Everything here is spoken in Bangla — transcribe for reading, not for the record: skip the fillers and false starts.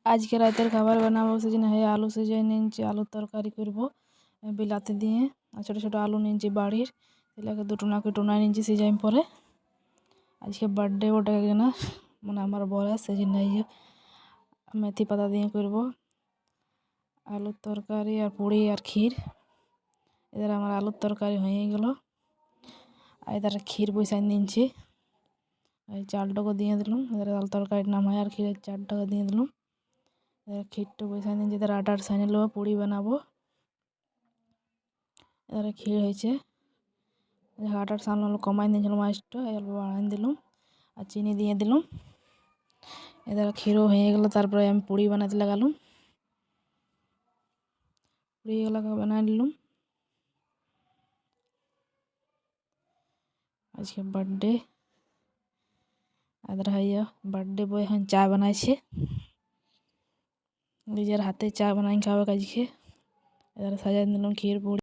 আজকে রাতের খাবার বানাবো, সেজন্য আলু সিজিয়ে নিয়েছি, আলুর তরকারি করব বিলাতি দিয়ে। আর ছোটো ছোটো আলু নিয়েছি বাড়ির, এগুলোকে দুটো নিয়েছি সিজাই পরে। আজকে বার্থডে ওটা না, মানে আমার বয়স, সেই জন্য মেথি পাতা দিয়ে করব আলুর তরকারি আর পুরি আর ক্ষীর। এদের আমার আলুর তরকারি হয়ে গেল, আর এদের ক্ষীর বসাই নিয়েছি। এই চালটাকে দিয়ে দিলাম, এদের আলু তরকারির নাম হয়, আর ক্ষীরের চালটাকে দিয়ে দিলাম। ক্ষীরটা বসাই নিয়েছি, এদের আটার সাইনে নেবো, পুরি বানাবো। এদের ক্ষীর হয়েছে, আটার সামনে কমাই দিয়েছিলাম মাছটা, অল্প বাড়াই দিলাম আর চিনি দিয়ে দিলাম। এদের ক্ষীরও হয়ে গেল, তারপরে আমি পুরি বানাতে লাগালাম। পুরিগুলোকে বানাই নিলাম। আজকে বার্থডে, এদের বার্থডে বয় এখন চা বানাইছে, নিজের হাতে চা বানাই খাবে আজকে। এদের সাজাই দিলাম ক্ষীর পুরি।